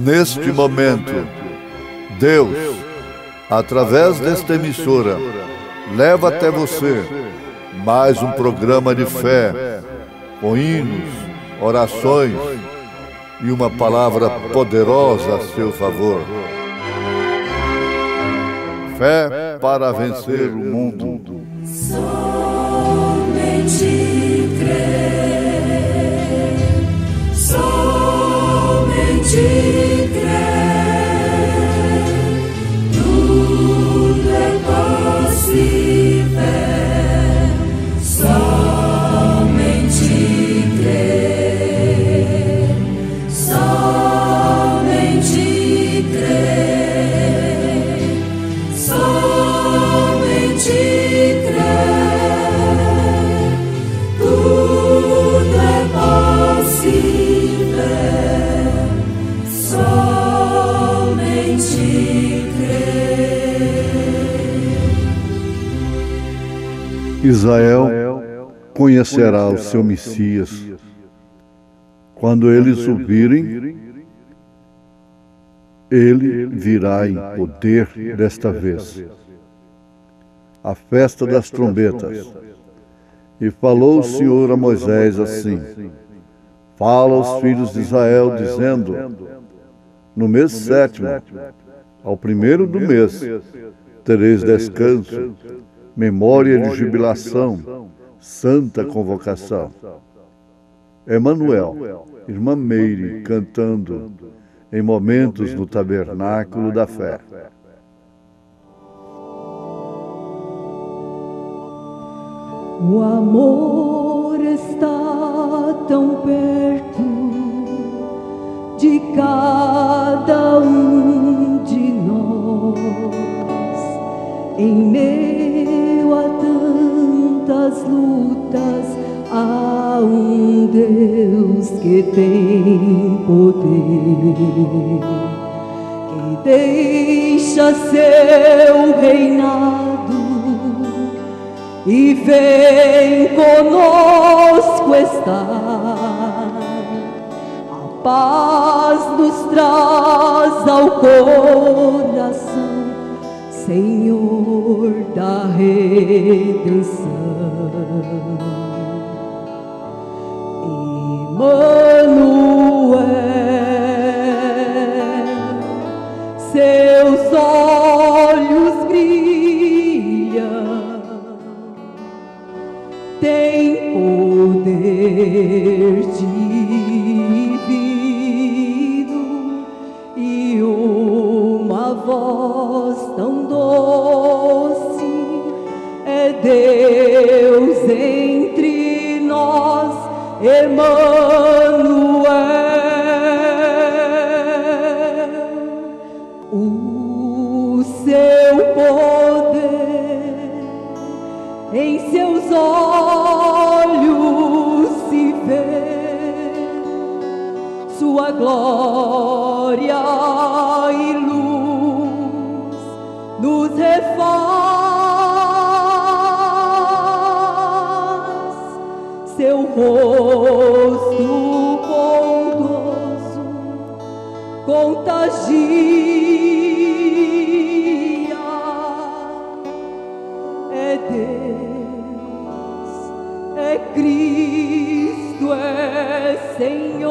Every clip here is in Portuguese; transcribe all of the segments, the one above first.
Neste momento, Deus, através desta emissora, leva até você mais um programa de fé, com hinos, orações e uma palavra poderosa a seu favor. Fé para vencer o mundo. Somente crer, somente crer, tudo é possível. Somente crer, somente crer, somente crer, tudo é possível. Somente crer. Israel conhecerá o seu Messias quando eles o virem. Ele virá em poder desta vez. A festa das trombetas. E falou o Senhor a Moisés assim: fala aos filhos de Israel, dizendo: no mês sétimo, ao primeiro do mês, tereis descanso, memória de jubilação, santa convocação. Emanuel, irmã Meire, cantando em momentos no tabernáculo da fé. O amor está tão perto de cada um de nós, em meio a tantas lutas, há um Deus que tem poder, que deixa seu reinado e vem conosco estar. A paz nos traz ao coração, Senhor da redenção. Emanuel, seus olhos brilham, tem poder divino e uma voz tão doce. É Deus entre nós, Emanuel. O seu poder em seus olhos se vê, sua glória e luz nos refaz, seu rosto bondoso contagia. É Deus, é Cristo, é Senhor.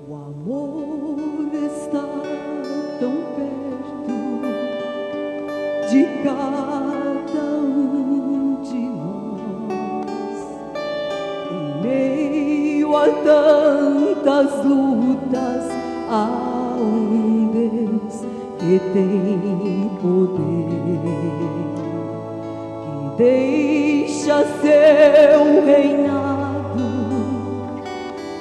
O amor está tão perto de cada um de nós, em meio a tantas lutas, há um Deus que tem poder, que deixa seu reinado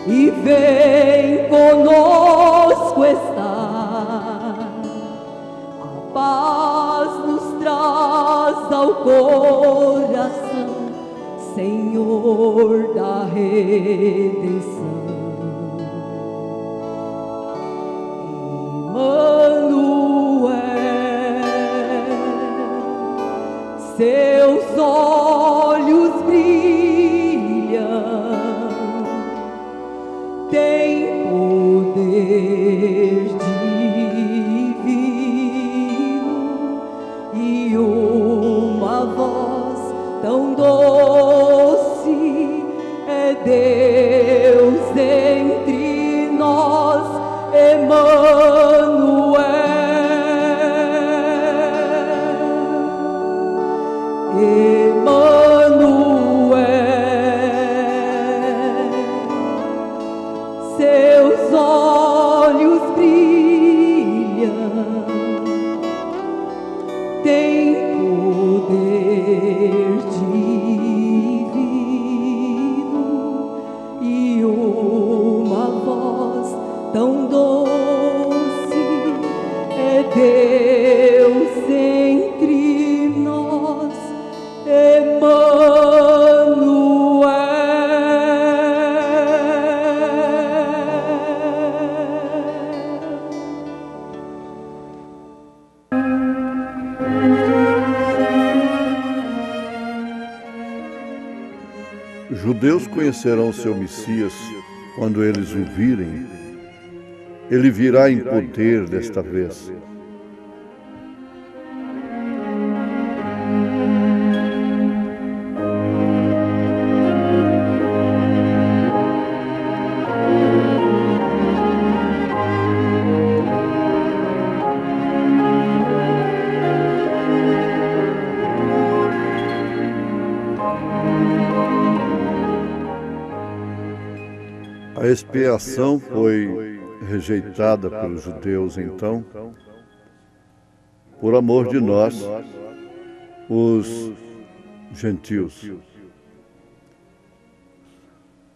e vem conosco estar. A paz nos traz ao coração, Senhor da redenção. poder divino e uma voz tão doce, é Deus entre nós, Emanuel. Seus olhos brilham, tem poder divino e uma voz tão doce, é Deus entre nós, Emanuel. Judeus conhecerão seu Messias quando eles o virem. Ele virá em poder desta vez. A expiação foi rejeitada pelos judeus, então, por amor de nós, os gentios.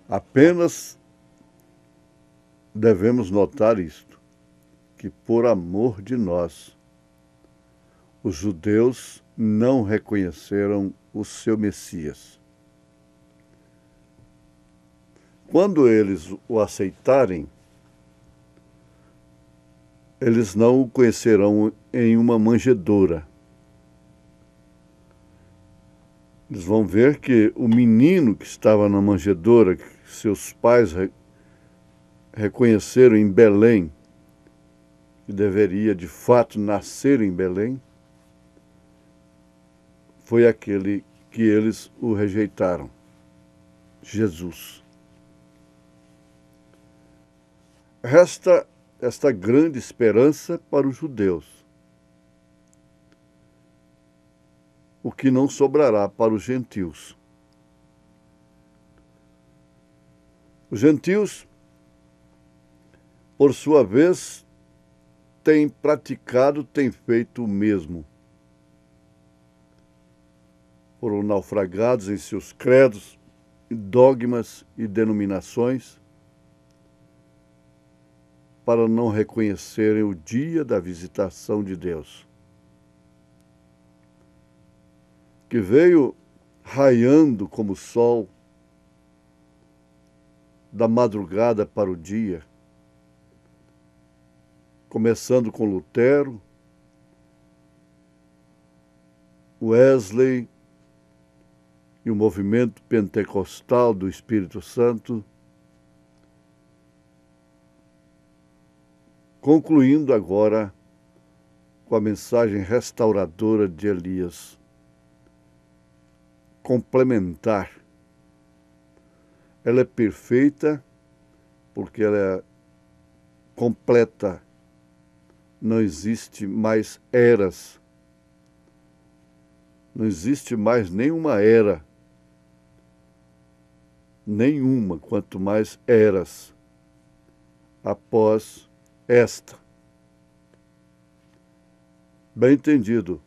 Apenas devemos notar isto, que por amor de nós, os judeus não reconheceram o seu Messias. Quando eles o aceitarem, eles não o conhecerão em uma manjedoura. Eles vão ver que o menino que estava na manjedoura, que seus pais reconheceram em Belém, que deveria de fato nascer em Belém, foi aquele que eles o rejeitaram, Jesus. Resta esta grande esperança para os judeus, o que não sobrará para os gentios. Os gentios, por sua vez, têm praticado, têm feito o mesmo. Foram naufragados em seus credos, dogmas e denominações, para não reconhecerem o dia da visitação de Deus, que veio raiando como o sol da madrugada para o dia, começando com Lutero, Wesley e o movimento pentecostal do Espírito Santo, concluindo agora com a mensagem restauradora de Elias, complementar. Ela é perfeita porque ela é completa. Não existe mais eras. Não existe mais nenhuma era. Nenhuma, quanto mais eras após esta. Bem entendido,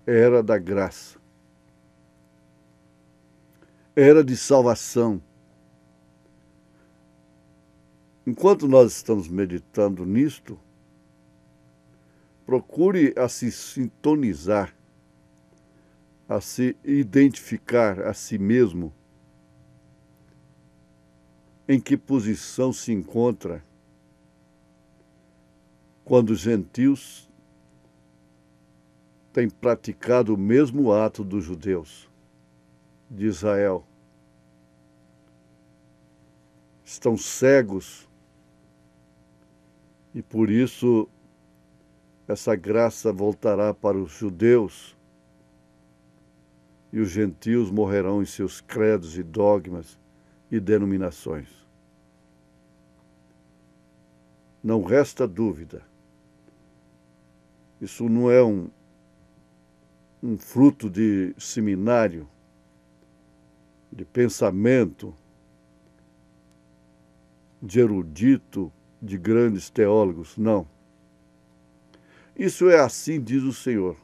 era da graça. Era de salvação. Enquanto nós estamos meditando nisto, procure a se sintonizar, a se identificar a si mesmo, em que posição se encontra quando os gentios têm praticado o mesmo ato dos judeus de Israel. Estão cegos E por isso, essa graça voltará para os judeus e os gentios morrerão em seus credos e dogmas e denominações. Não resta dúvida. Isso não é um fruto de seminário, de pensamento, de erudito, de grandes teólogos, não. Isso é assim, diz o Senhor.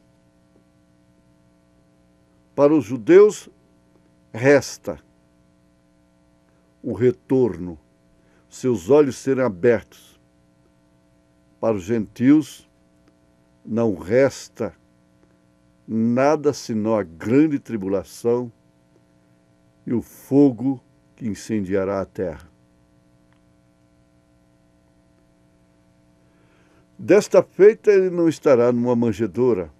Para os judeus, resta o retorno, seus olhos serem abertos. Para os gentios, não resta nada senão a grande tribulação e o fogo que incendiará a terra. Desta feita ele não estará numa manjedoura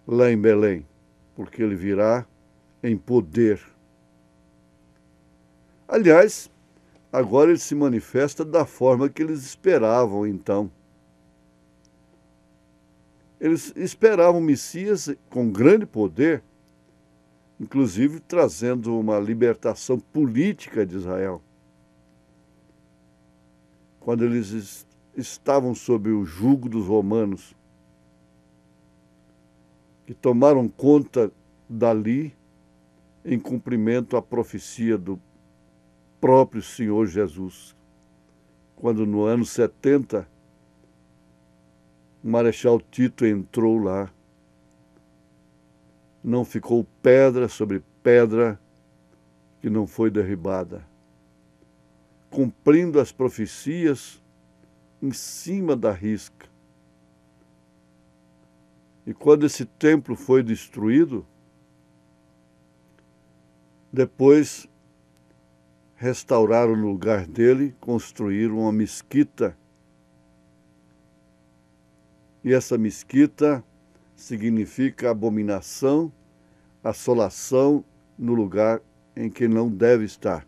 lá em Belém, porque ele virá em poder. Aliás, agora ele se manifesta da forma que eles esperavam então. Eles esperavam o Messias com grande poder, inclusive trazendo uma libertação política de Israel. Quando eles estavam sob o jugo dos romanos, que tomaram conta dali em cumprimento à profecia do próprio Senhor Jesus, quando no ano 70 o Marechal Tito entrou lá. Não ficou pedra sobre pedra que não foi derribada, cumprindo as profecias em cima da risca. E quando esse templo foi destruído, depois restauraram o lugar dele, construíram uma mesquita. E essa mesquita significa abominação, assolação no lugar em que não deve estar,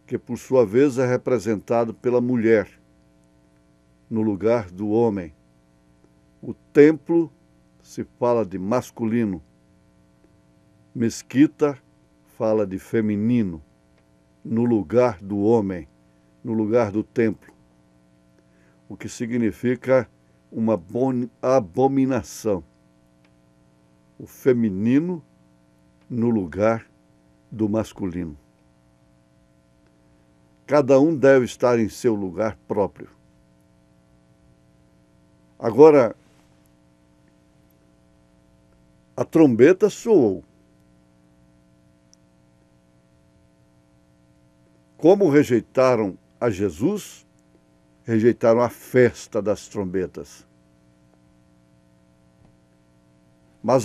que por sua vez é representado pela mulher, no lugar do homem. O templo se fala de masculino, mesquita fala de feminino, no lugar do homem, no lugar do templo, o que significa uma abominação. O feminino no lugar do masculino. Cada um deve estar em seu lugar próprio. Agora, a trombeta soou. Como rejeitaram a Jesus, rejeitaram a festa das trombetas. Mas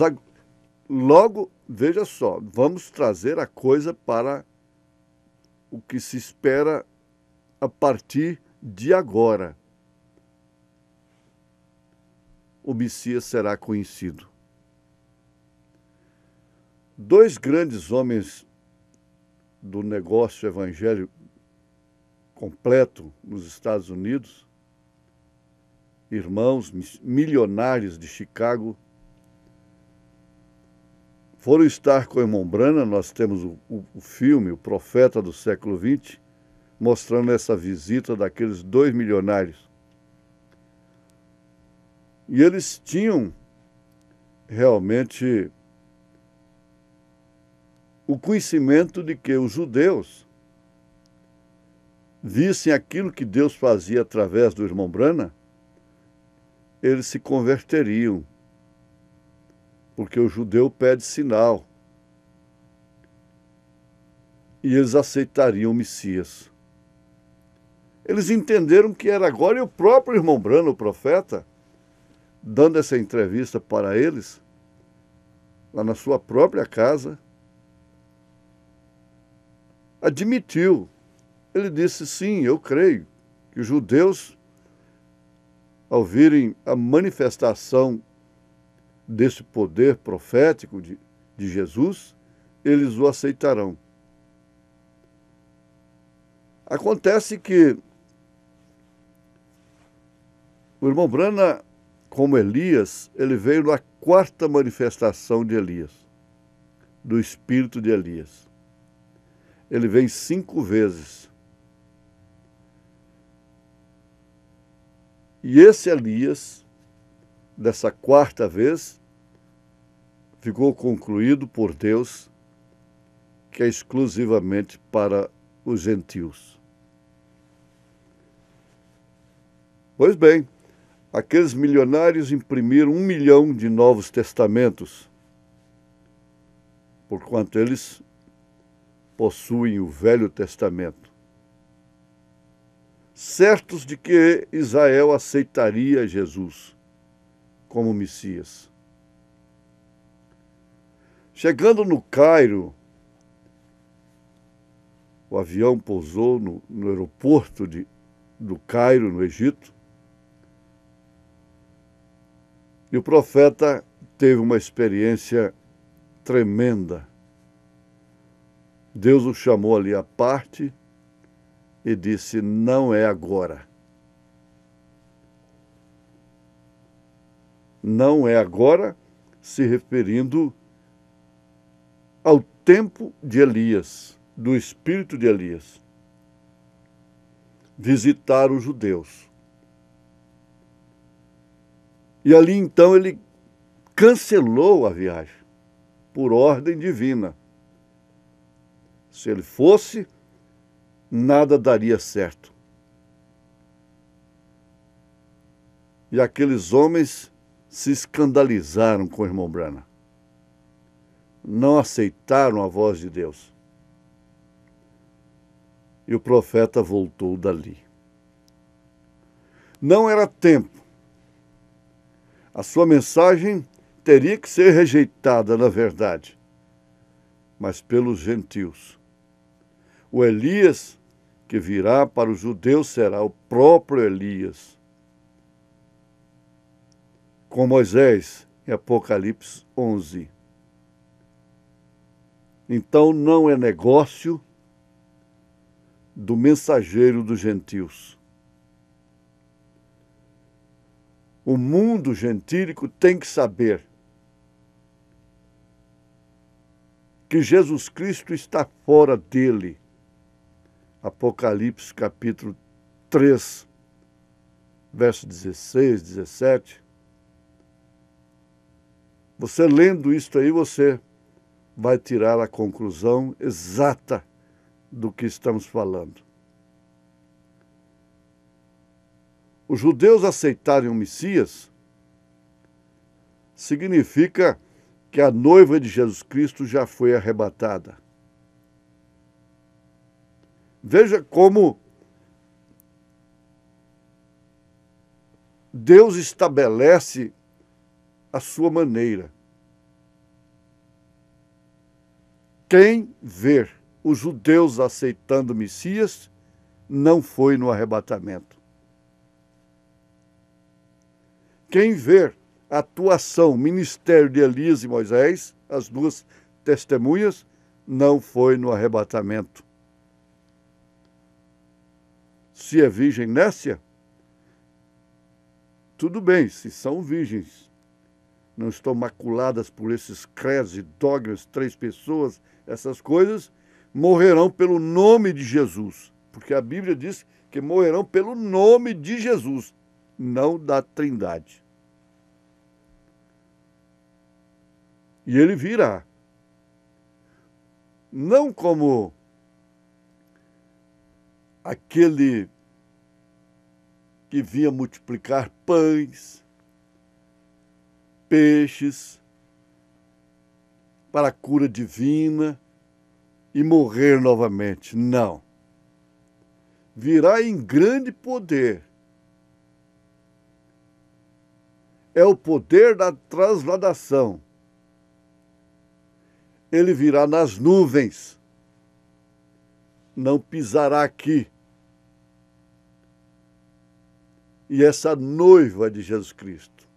logo, veja só, vamos trazer a coisa para o que se espera a partir de agora. O Messias será conhecido. Dois grandes homens do negócio evangélico completo nos Estados Unidos, irmãos milionários de Chicago, foram estar com o irmão Branham. Nós temos o filme, O Profeta do Século XX, mostrando essa visita daqueles dois milionários. E eles tinham realmente o conhecimento de que os judeus vissem aquilo que Deus fazia através do irmão Branham, eles se converteriam, porque o judeu pede sinal, e eles aceitariam o Messias. Eles entenderam que era agora, e o próprio irmão Branham, o profeta, dando essa entrevista para eles, lá na sua própria casa, admitiu. Ele disse, sim, eu creio que os judeus, ao virem a manifestação desse poder profético de Jesus, eles o aceitarão. Acontece que O irmão Brana, como Elias, ele veio na quarta manifestação de Elias, do espírito de Elias. Ele vem 5 vezes. E esse Elias, dessa quarta vez, ficou concluído por Deus que é exclusivamente para os gentios. Pois bem, aqueles milionários imprimiram 1 milhão de Novos Testamentos, porquanto eles possuem o Velho Testamento, certos de que Israel aceitaria Jesus como Messias. Chegando no Cairo, o avião pousou no aeroporto do Cairo, no Egito, e o profeta teve uma experiência tremenda. Deus o chamou ali à parte e disse: não é agora. Não é agora, se referindo ao tempo de Elias, do espírito de Elias, visitar os judeus. E ali então ele cancelou a viagem, por ordem divina. Se ele fosse, nada daria certo. E aqueles homens se escandalizaram com o irmão Brana. Não aceitaram a voz de Deus. E o profeta voltou dali. Não era tempo. A sua mensagem teria que ser rejeitada, na verdade, mas pelos gentios. O Elias que virá para os judeus será o próprio Elias. Com Moisés, em Apocalipse 11. Então não é negócio do mensageiro dos gentios. O mundo gentílico tem que saber que Jesus Cristo está fora dele. Apocalipse capítulo 3, verso 16, 17. Você lendo isto aí, você vai tirar a conclusão exata do que estamos falando. Os judeus aceitarem o Messias significa que a noiva de Jesus Cristo já foi arrebatada. Veja como Deus estabelece a sua maneira. Quem ver os judeus aceitando o Messias não foi no arrebatamento. Quem ver a atuação, ministério de Elias e Moisés, as duas testemunhas, não foi no arrebatamento. Se é virgem nécia, tudo bem, se são virgens, não estão maculadas por esses credos e dogmas, 3 pessoas, essas coisas, morrerão pelo nome de Jesus, porque a Bíblia diz que morrerão pelo nome de Jesus, não da Trindade. E ele virá, não como aquele que vinha multiplicar pães, peixes, para a cura divina e morrer novamente. Não. Virá em grande poder. É o poder da transladação. Ele virá nas nuvens. Não pisará aqui. E essa noiva de Jesus Cristo.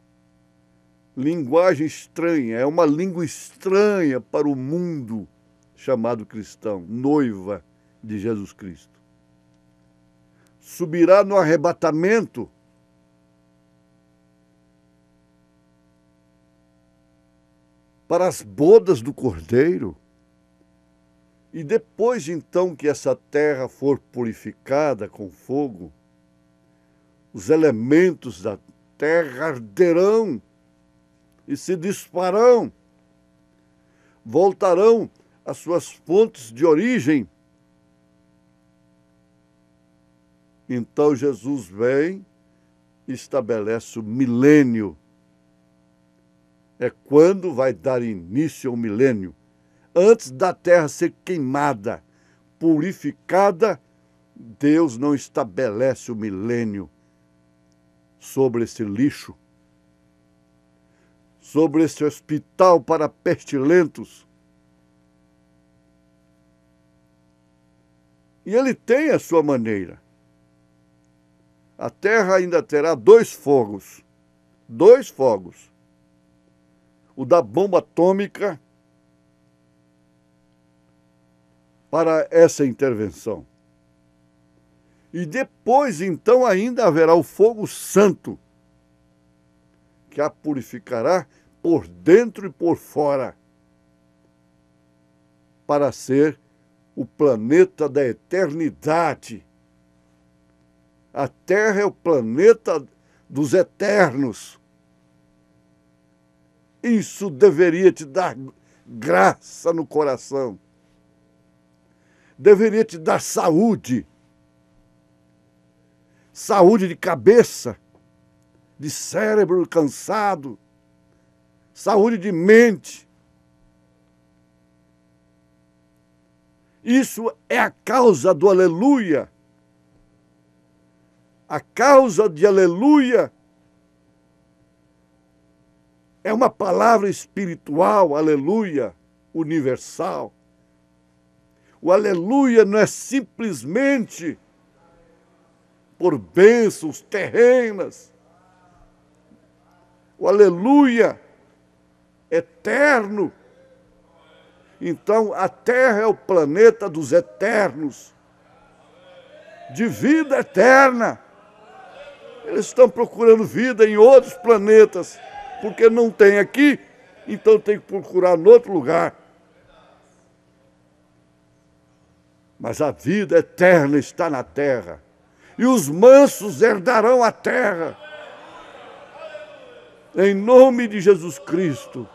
Linguagem estranha, é uma língua estranha para o mundo chamado cristão, noiva de Jesus Cristo. Subirá no arrebatamento para as bodas do Cordeiro. E depois, então, que essa terra for purificada com fogo, os elementos da terra arderão e se disparão, voltarão às suas fontes de origem. Então Jesus vem e estabelece o milênio. É quando vai dar início ao milênio. Antes da terra ser queimada, purificada, Deus não estabelece o milênio sobre esse lixo, sobre esse hospital para pestilentos. E ele tem a sua maneira. A terra ainda terá dois fogos. O da bomba atômica para essa intervenção. E depois, então, ainda haverá o fogo santo, que a purificará por dentro e por fora, para ser o planeta da eternidade. A Terra é o planeta dos eternos. Isso deveria te dar graça no coração. Deveria te dar saúde. Saúde de cabeça, de cérebro cansado, saúde de mente. Isso é a causa do aleluia. A causa de aleluia é uma palavra espiritual, aleluia, universal. O aleluia não é simplesmente por bênçãos terrenas. O aleluia eterno. Então, a Terra é o planeta dos eternos, de vida eterna. Eles estão procurando vida em outros planetas, porque não tem aqui, então tem que procurar em outro lugar. Mas a vida eterna está na terra. E os mansos herdarão a terra. Em nome de Jesus Cristo,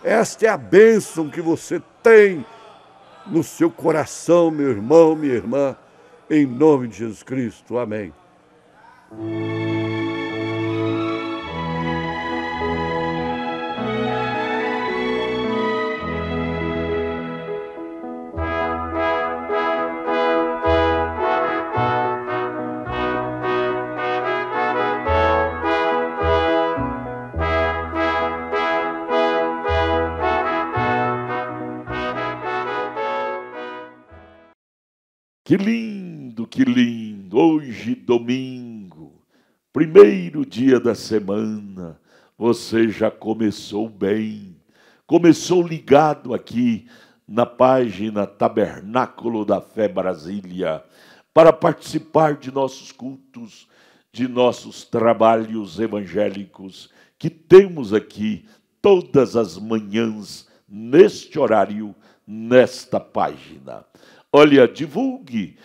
esta é a bênção que você tem no seu coração, meu irmão, minha irmã, em nome de Jesus Cristo. Amém. Que lindo, que lindo! Hoje, domingo, primeiro dia da semana, você já começou bem. Começou ligado aqui na página Tabernáculo da Fé Brasília, para participar de nossos cultos, de nossos trabalhos evangélicos, que temos aqui todas as manhãs, neste horário, nesta página. Olha, divulgue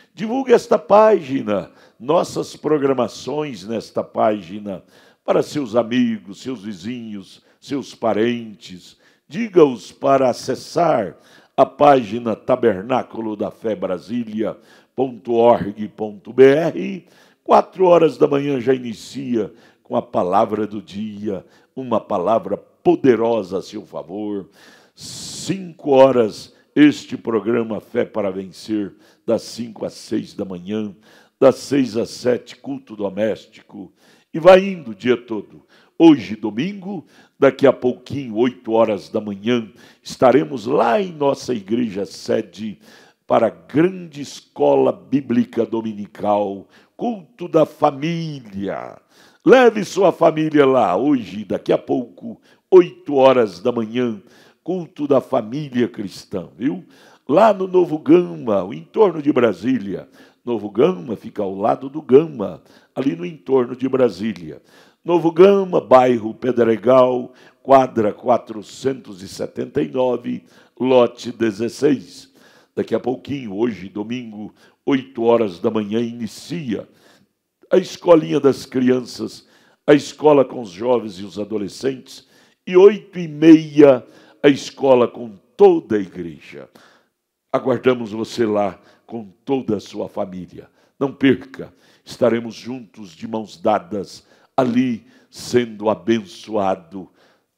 esta página, nossas programações nesta página, para seus amigos, seus vizinhos, seus parentes. Diga-os para acessar a página Tabernáculo da Fé Brasília.org.br. 4 horas da manhã já inicia com a palavra do dia, uma palavra poderosa a seu favor. 5 horas este programa Fé para Vencer, das 5 às 6 da manhã, das 6 às 7, culto doméstico, e vai indo o dia todo. Hoje, domingo, daqui a pouquinho, 8 horas da manhã, estaremos lá em nossa igreja sede para a grande escola bíblica dominical, culto da família. Leve sua família lá, hoje, daqui a pouco, 8 horas da manhã, culto da família cristã, viu? Lá no Novo Gama, o entorno de Brasília. Novo Gama fica ao lado do Gama, ali no entorno de Brasília. Novo Gama, bairro Pedregal, quadra 479, lote 16. Daqui a pouquinho, hoje, domingo, 8 horas da manhã, inicia a escolinha das crianças, a escola com os jovens e os adolescentes, e 8h30, a escola com toda a igreja. Aguardamos você lá com toda a sua família. Não perca, estaremos juntos de mãos dadas, ali sendo abençoado.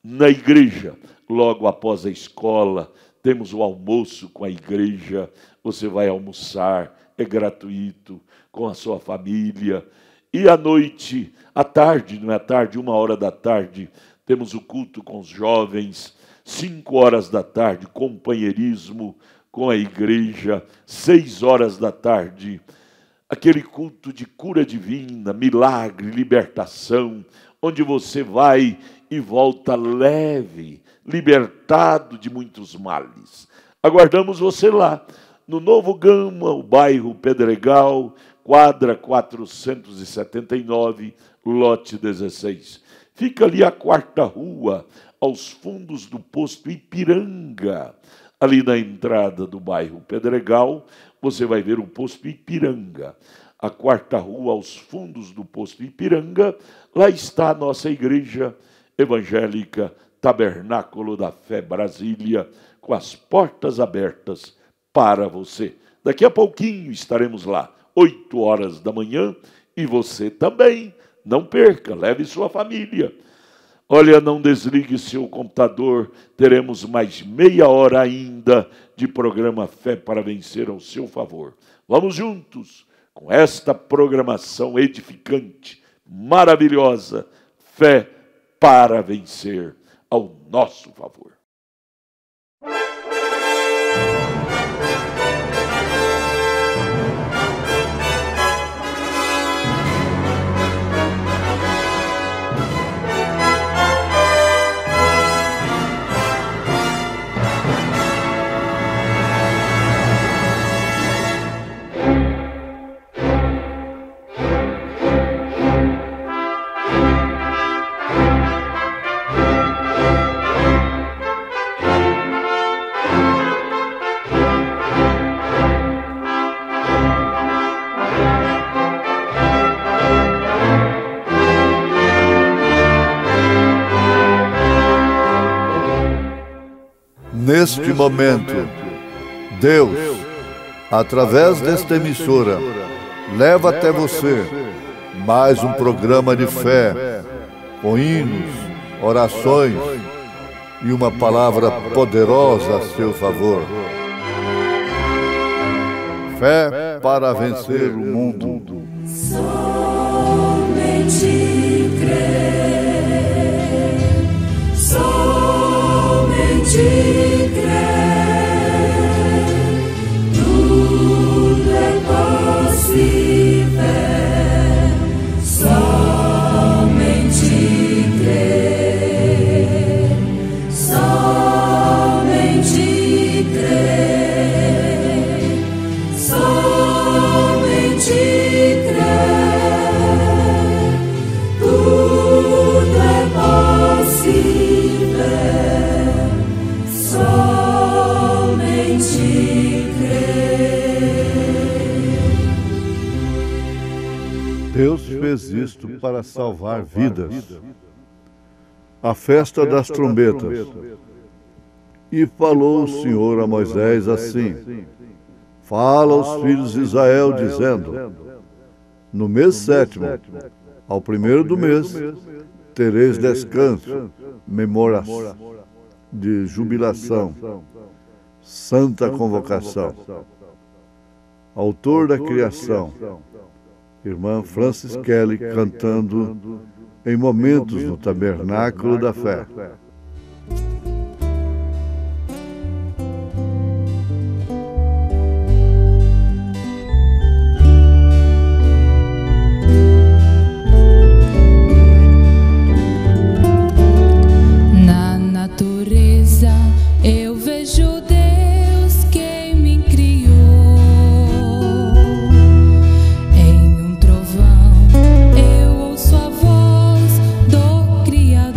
Na igreja, logo após a escola, temos o almoço com a igreja. Você vai almoçar, é gratuito, com a sua família. E à noite, à tarde, não é à tarde, 1h da tarde, temos o culto com os jovens. 5h da tarde, companheirismo com a igreja. 6h da tarde, aquele culto de cura divina, milagre, libertação, onde você vai e volta leve, libertado de muitos males. Aguardamos você lá, no Novo Gama, o bairro Pedregal, quadra 479, lote 16. Fica ali a 4ª rua, aos fundos do posto Ipiranga. Ali na entrada do bairro Pedregal, você vai ver o posto Ipiranga. A 4ª rua, aos fundos do posto Ipiranga, lá está a nossa igreja evangélica Tabernáculo da Fé Brasília, com as portas abertas para você. Daqui a pouquinho estaremos lá, 8h da manhã, e você também. Não perca, leve sua família. Olha, não desligue seu computador, teremos mais meia hora ainda de programa Fé para Vencer ao seu favor. Vamos juntos com esta programação edificante, maravilhosa, Fé para Vencer ao nosso favor. Neste momento, Deus, através desta emissora, leva até você mais um programa de fé, com hinos, orações e uma palavra poderosa a seu favor. Fé para vencer o mundo. Somente crer, somente crer, tudo é possível, somente crer, somente crer, somente crer, tudo é possível, somente crer. Deus fez isto para salvar vidas. A festa das trombetas. E falou o Senhor a Moisés assim: fala aos filhos de Israel, dizendo: no mês 7º, ao primeiro do mês, tereis descanso, memória de jubilação, santa convocação. Autor da criação, irmã Francis Kelly, cantando em momentos no Tabernáculo da Fé. Na natureza eu vejo Deus quem me criou. Em um trovão eu ouço a voz do Criador.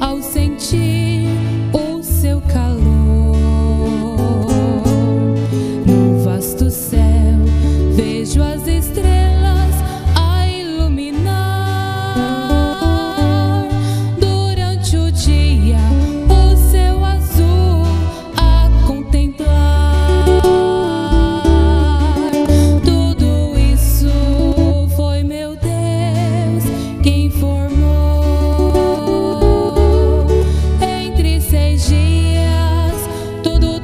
ao sentir o seu calor. No vasto céu vejo as estrelas a iluminar. Durante o dia o céu azul a contemplar. Tudo isso foi meu Deus quem formou. Entre 6 dias tudo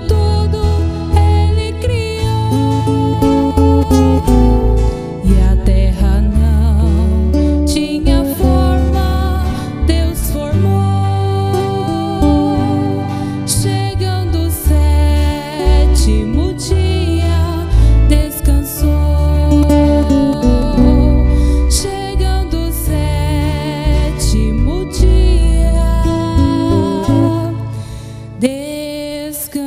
Ele criou. E a terra não tinha forma, Deus formou. Chegando o 7º dia, descansou. Chegando o 7º dia, descansou.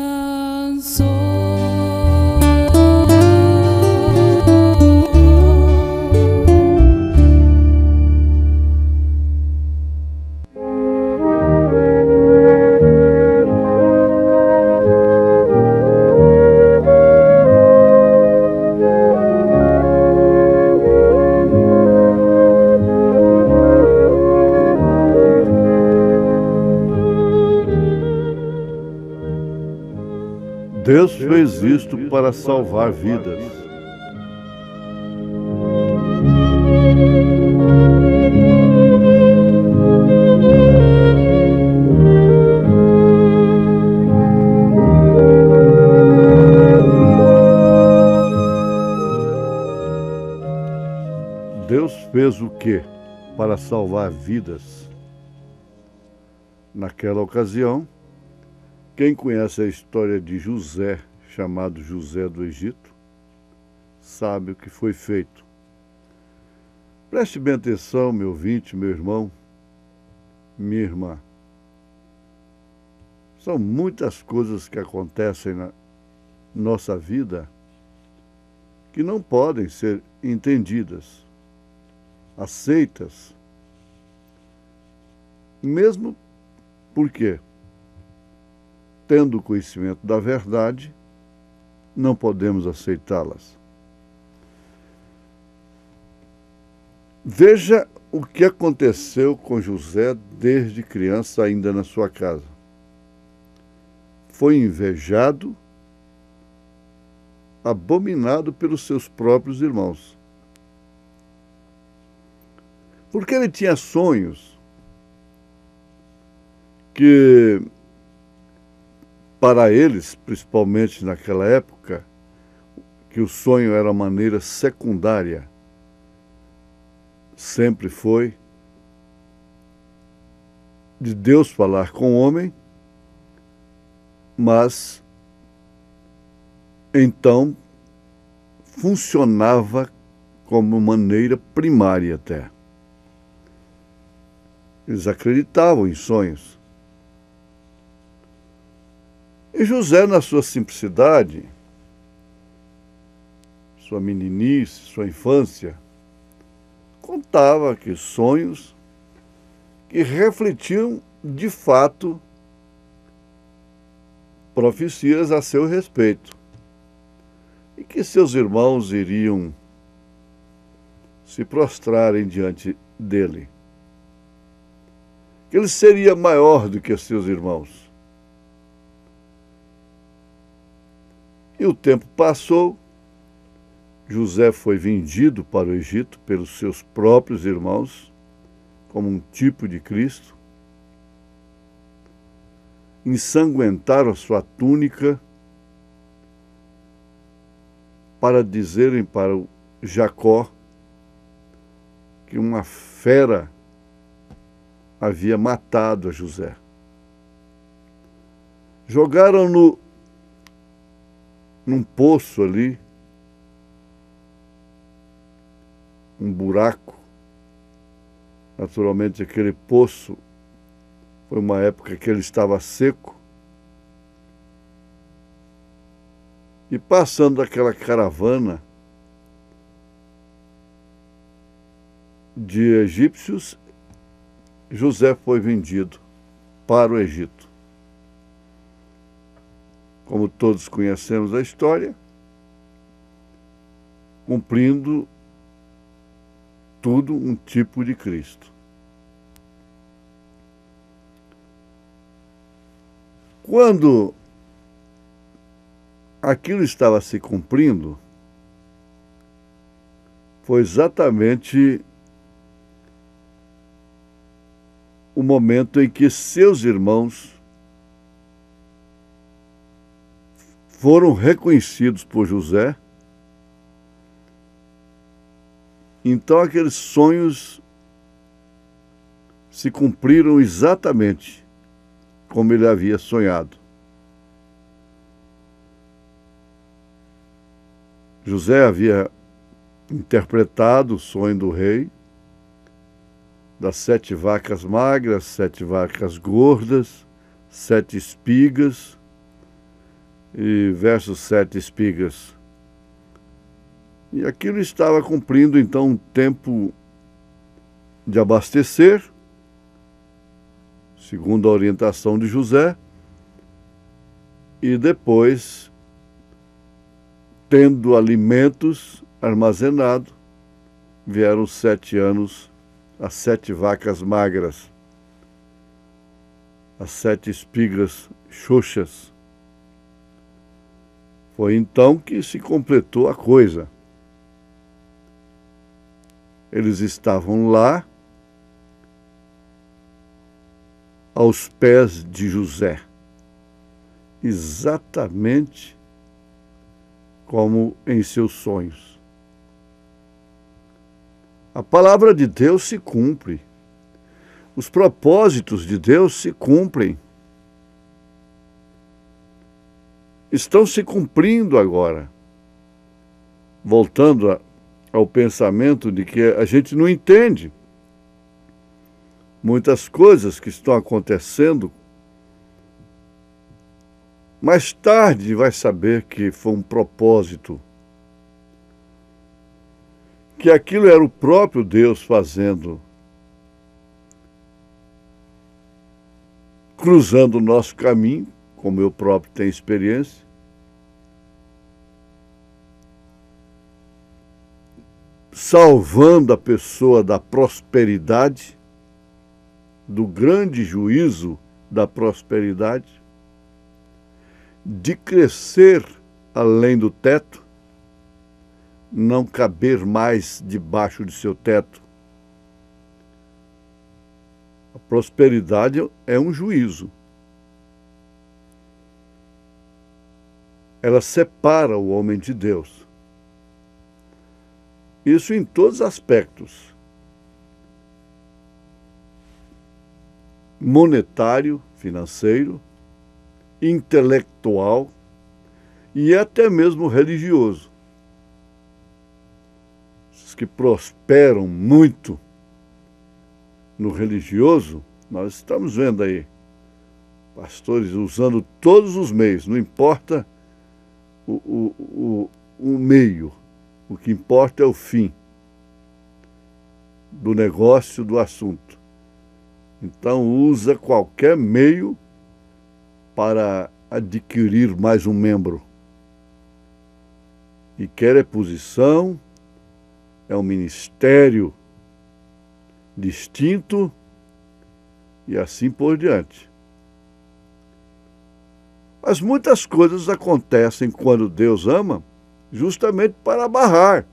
Deus fez isto para salvar vidas. Deus fez o quê para salvar vidas? Naquela ocasião, quem conhece a história de José, chamado José do Egito, sabe o que foi feito. Preste bem atenção, meu ouvinte, meu irmão, minha irmã. São muitas coisas que acontecem na nossa vida que não podem ser entendidas, aceitas, mesmo porque, tendo conhecimento da verdade, não podemos aceitá-las. Veja o que aconteceu com José desde criança, ainda na sua casa. Foi invejado, abominado pelos seus próprios irmãos. Porque ele tinha sonhos que, para eles, principalmente naquela época, que o sonho era maneira secundária, sempre foi de Deus falar com o homem, mas então funcionava como maneira primária até. Eles acreditavam em sonhos. E José, na sua simplicidade, sua meninice, sua infância, contava que sonhos que refletiam, de fato, profecias a seu respeito, e que seus irmãos iriam se prostrarem diante dele, que ele seria maior do que seus irmãos. E o tempo passou, José foi vendido para o Egito pelos seus próprios irmãos, como um tipo de Cristo. Ensanguentaram a sua túnica para dizerem para o Jacó que uma fera havia matado a José. Jogaram-no num poço ali, um buraco. Naturalmente, aquele poço foi uma época que ele estava seco. E passando aquela caravana de egípcios, José foi vendido para o Egito. Como todos conhecemos a história, cumprindo tudo um tipo de Cristo. Quando aquilo estava se cumprindo, foi exatamente o momento em que seus irmãos foram reconhecidos por José. Então aqueles sonhos se cumpriram exatamente como ele havia sonhado. José havia interpretado o sonho do rei, das 7 vacas magras, 7 vacas gordas, 7 espigas, e versus 7 espigas. E aquilo estava cumprindo, então, um tempo de abastecer, segundo a orientação de José, e depois, tendo alimentos armazenados, vieram os 7 anos, as 7 vacas magras, as 7 espigas xoxas. Foi então que se completou a coisa. Eles estavam lá, aos pés de José, exatamente como em seus sonhos. A palavra de Deus se cumpre. Os propósitos de Deus se cumprem. Estão se cumprindo agora. Voltando ao pensamento de que a gente não entende muitas coisas que estão acontecendo. Mais tarde vai saber que foi um propósito, que aquilo era o próprio Deus fazendo, cruzando o nosso caminho, como eu próprio tenho experiência, salvando a pessoa da prosperidade, do grande juízo da prosperidade, de crescer além do teto, não caber mais debaixo de seu teto. A prosperidade é um juízo. Ela separa o homem de Deus. Isso em todos os aspectos. Monetário, financeiro, intelectual e até mesmo religioso. Os que prosperam muito no religioso, nós estamos vendo aí pastores usando todos os meios, não importa o meio, o que importa é o fim do negócio, do assunto. Então usa qualquer meio para adquirir mais um membro. E quer é posição, é um ministério distinto e assim por diante. Mas muitas coisas acontecem quando Deus ama, justamente para barrar.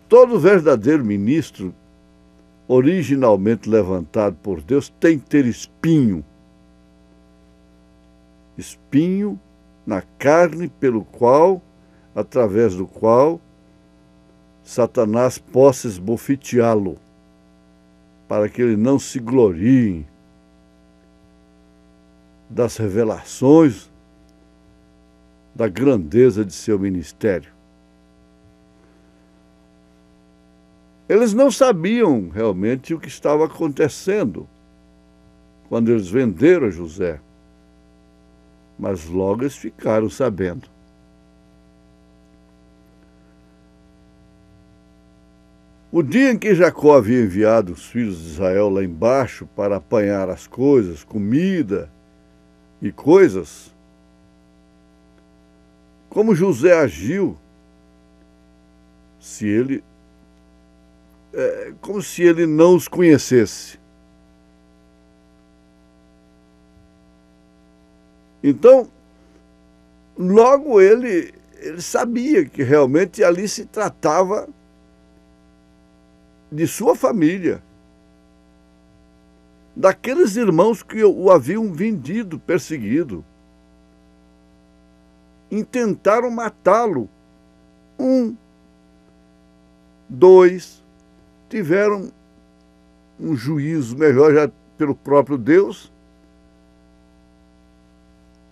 Todo verdadeiro ministro, originalmente levantado por Deus, tem que ter espinho. Espinho na carne pelo qual, através do qual, Satanás possa esbofeteá-lo, para que ele não se glorie das revelações da grandeza de seu ministério. Eles não sabiam realmente o que estava acontecendo quando eles venderam a José, mas logo eles ficaram sabendo. O dia em que Jacó havia enviado os filhos de Israel lá embaixo para apanhar as coisas, comida e coisas, como José agiu, como se ele não os conhecesse. Então, logo ele sabia que realmente ali se tratava de sua família, daqueles irmãos que o haviam vendido, perseguido. Intentaram matá-lo. 1, 2, tiveram um juízo melhor já pelo próprio Deus.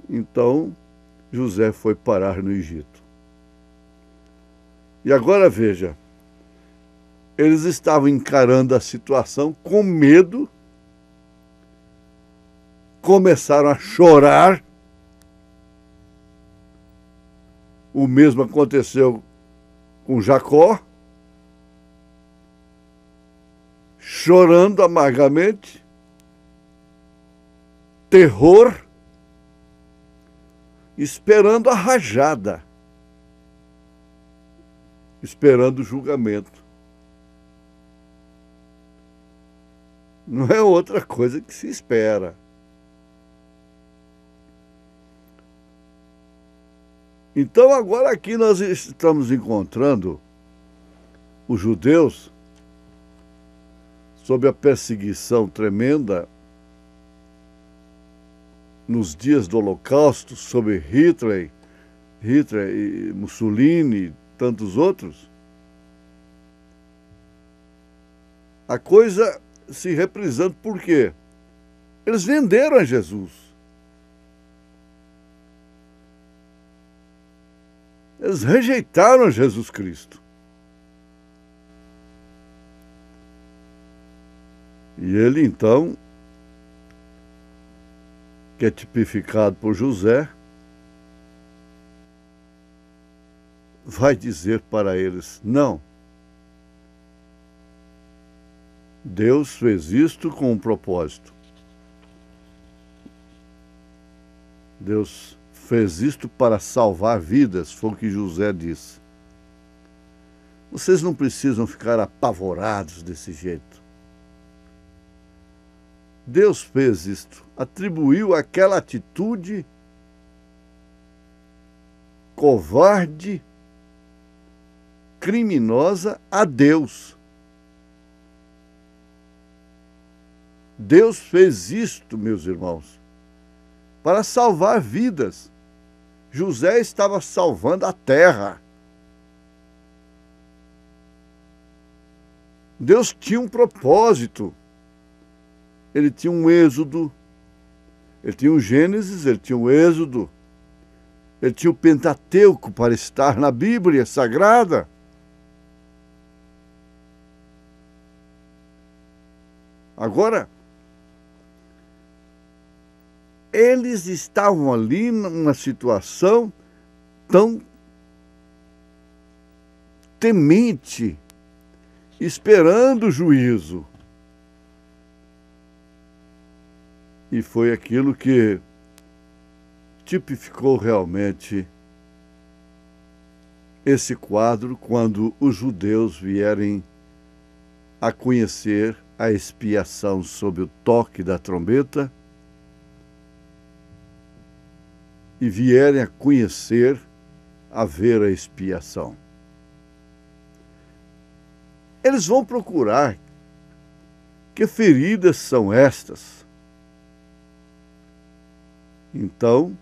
Então, José foi parar no Egito. E agora veja, eles estavam encarando a situação com medo, começaram a chorar. O mesmo aconteceu com Jacó, chorando amargamente, terror, esperando a rajada, esperando o julgamento. Não é outra coisa que se espera. Então agora aqui nós estamos encontrando os judeus sob a perseguição tremenda nos dias do Holocausto, sob Hitler e Mussolini e tantos outros. A coisa se reprisando, por quê? Eles venderam a Jesus. Eles rejeitaram Jesus Cristo. E ele, então, que é tipificado por José, vai dizer para eles: não. Deus fez isto com um propósito. Deus fez isto para salvar vidas, foi o que José disse. Vocês não precisam ficar apavorados desse jeito. Deus fez isto, atribuiu aquela atitude covarde, criminosa a Deus. Deus fez isto, meus irmãos, para salvar vidas. José estava salvando a terra. Deus tinha um propósito. Ele tinha um Êxodo, ele tinha um Gênesis, ele tinha um Êxodo, ele tinha o Pentateuco para estar na Bíblia Sagrada. Agora, eles estavam ali numa situação tão temente, esperando o juízo. E foi aquilo que tipificou realmente esse quadro quando os judeus vierem a conhecer a expiação sob o toque da trombeta e vierem a conhecer, a ver a expiação. Eles vão procurar que feridas são estas. Então,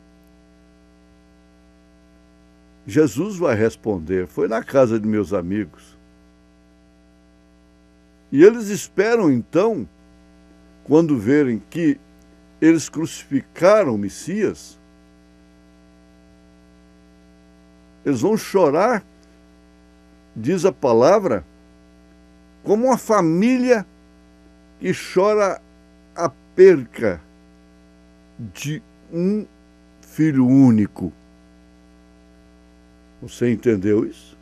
Jesus vai responder: foi na casa de meus amigos. E eles esperam então, quando verem que eles crucificaram o Messias, eles vão chorar, diz a palavra, como uma família que chora a perca de um filho único. Você entendeu isso?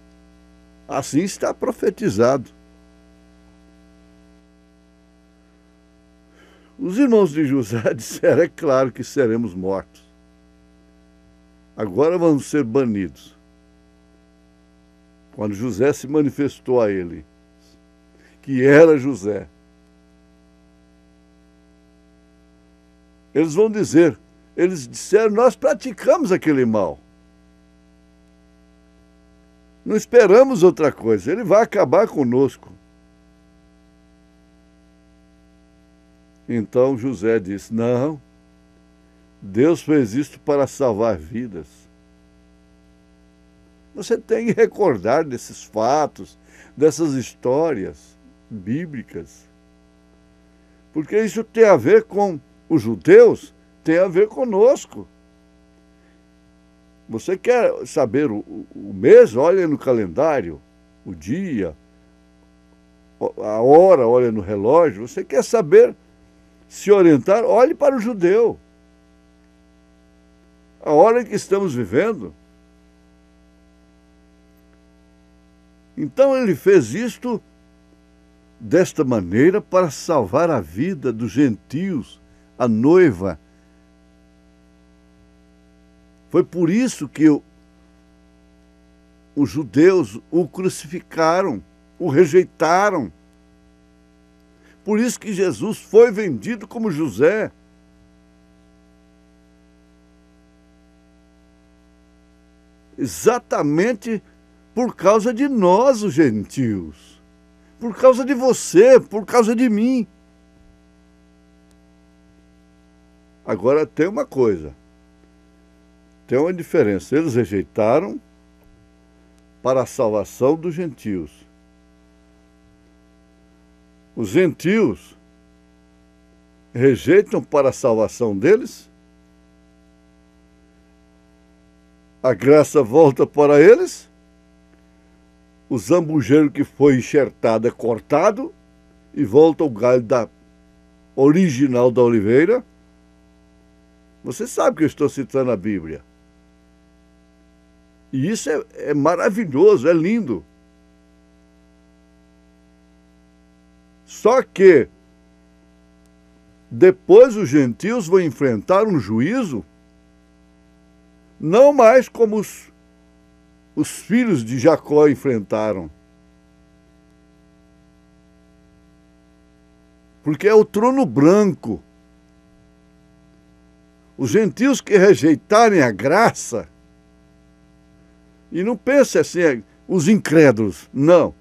Assim está profetizado. Os irmãos de José disseram: é claro que seremos mortos. Agora vamos ser banidos. Quando José se manifestou a ele, que era José, eles vão dizer, eles disseram: nós praticamos aquele mal. Não esperamos outra coisa, ele vai acabar conosco. Então José disse: não, Deus fez isto para salvar vidas. Você tem que recordar desses fatos, dessas histórias bíblicas. Porque isso tem a ver com os judeus, tem a ver conosco. Você quer saber o mês? Olha no calendário, o dia, a hora, olha no relógio. Você quer saber, se orientar? Olhe para o judeu. A hora em que estamos vivendo. Então ele fez isto desta maneira para salvar a vida dos gentios, a noiva. Foi por isso que os judeus o crucificaram, o rejeitaram. Por isso que Jesus foi vendido como José. Exatamente por causa de nós, os gentios. Por causa de você, por causa de mim. Agora tem uma coisa. Tem uma diferença. Eles rejeitaram para a salvação dos gentios. Os gentios rejeitam para a salvação deles. A graça volta para eles. O zambujeiro que foi enxertado é cortado e volta o galho original da oliveira. Você sabe que eu estou citando a Bíblia. E isso é maravilhoso, é lindo. Só que depois os gentios vão enfrentar um juízo não mais como os filhos de Jacó enfrentaram. Porque é o trono branco. Os gentios que rejeitarem a graça, e não pense assim, os incrédulos, não.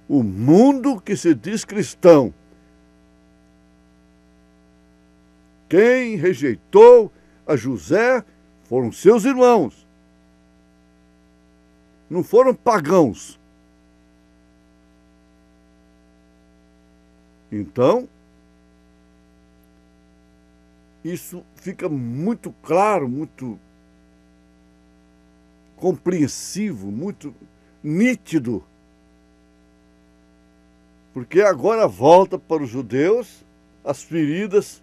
O mundo que se diz cristão. Quem rejeitou a José foram seus irmãos. Não foram pagãos. Então, isso fica muito claro, muito compreensivo, muito nítido. Porque agora volta para os judeus, as feridas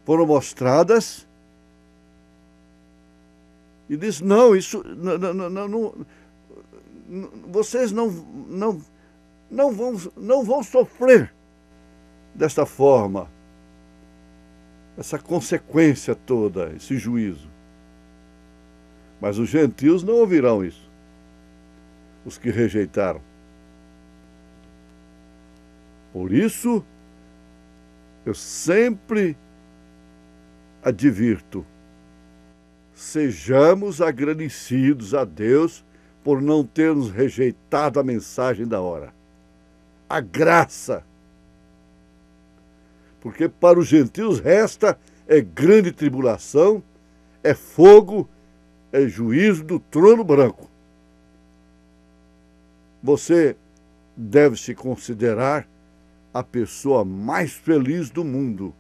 foram mostradas e diz: não, isso não, vocês não vão sofrer desta forma, essa consequência toda, esse juízo. Mas os gentios não ouvirão isso, os que rejeitaram. Por isso, eu sempre advirto: sejamos agradecidos a Deus por não termos rejeitado a mensagem da hora. A graça. Porque para os gentios resta grande tribulação, fogo, juízo do trono branco. Você deve se considerar a pessoa mais feliz do mundo.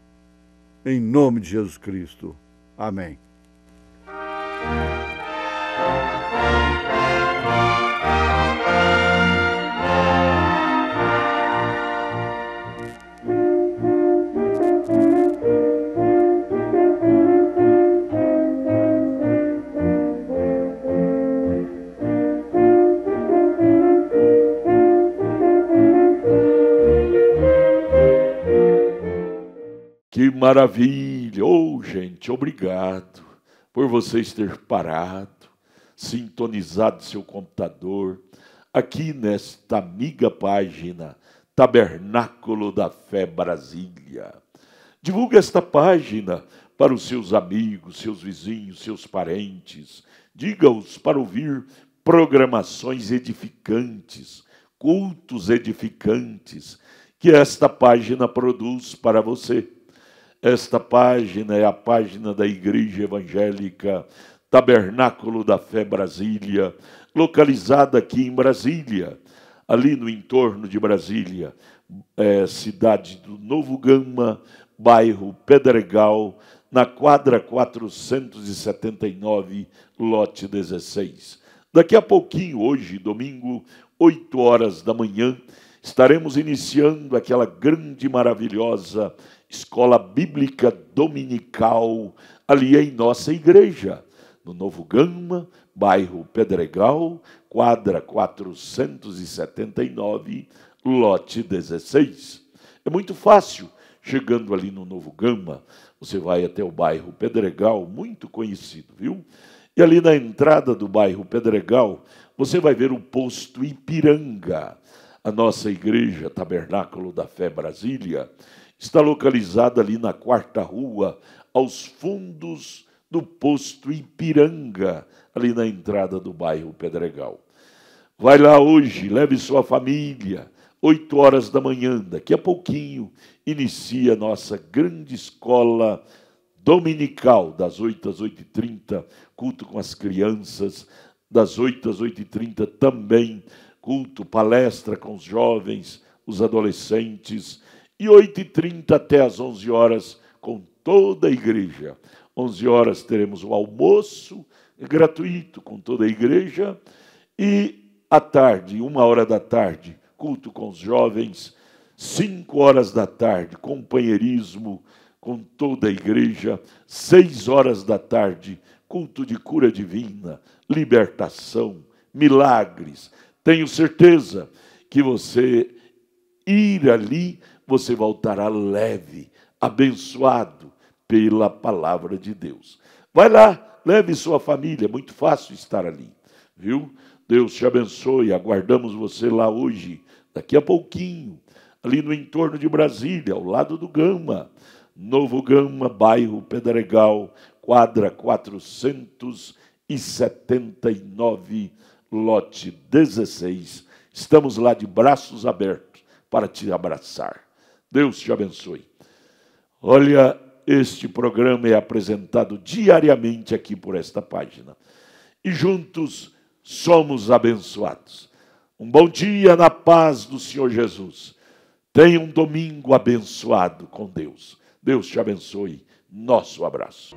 Em nome de Jesus Cristo. Amém. Que maravilha! Oh, gente, obrigado por vocês ter parado, sintonizado seu computador, aqui nesta amiga página Tabernáculo da Fé Brasília. Divulgue esta página para os seus amigos, seus vizinhos, seus parentes. Diga-os para ouvir programações edificantes, cultos edificantes, que esta página produz para você. Esta página é a página da Igreja Evangélica Tabernáculo da Fé Brasília, localizada aqui em Brasília, ali no entorno de Brasília, cidade do Novo Gama, bairro Pedregal, na quadra 479, lote 16. Daqui a pouquinho, hoje, domingo, 8 horas da manhã, estaremos iniciando aquela grande, maravilhosa escola bíblica dominical ali em nossa igreja, no Novo Gama, bairro Pedregal, quadra 479, lote 16. É muito fácil, chegando ali no Novo Gama, você vai até o bairro Pedregal, muito conhecido, viu? E ali na entrada do bairro Pedregal, você vai ver o posto Ipiranga. A nossa igreja, Tabernáculo da Fé Brasília, está localizada ali na 4ª rua, aos fundos do posto Ipiranga, ali na entrada do bairro Pedregal. Vai lá hoje, leve sua família, 8 horas da manhã, daqui a pouquinho, inicia a nossa grande escola dominical, das 8 às 8h30, culto com as crianças, das 8 às 8h30 também, culto, palestra com os jovens, os adolescentes, e 8h30 até às 11 horas com toda a igreja. 11 horas teremos o almoço gratuito com toda a igreja, e à tarde, 1 hora da tarde, culto com os jovens, 5 horas da tarde, companheirismo com toda a igreja, 6 horas da tarde, culto de cura divina, libertação, milagres. Tenho certeza que você ir ali, você voltará leve, abençoado pela palavra de Deus. Vai lá, leve sua família, é muito fácil estar ali, viu? Deus te abençoe, aguardamos você lá hoje, daqui a pouquinho, ali no entorno de Brasília, ao lado do Gama, Novo Gama, bairro Pedregal, quadra 479, lote 16. Estamos lá de braços abertos para te abraçar. Deus te abençoe. Olha, este programa é apresentado diariamente aqui por esta página. E juntos somos abençoados. Um bom dia na paz do Senhor Jesus. Tenha um domingo abençoado com Deus. Deus te abençoe. Nosso abraço.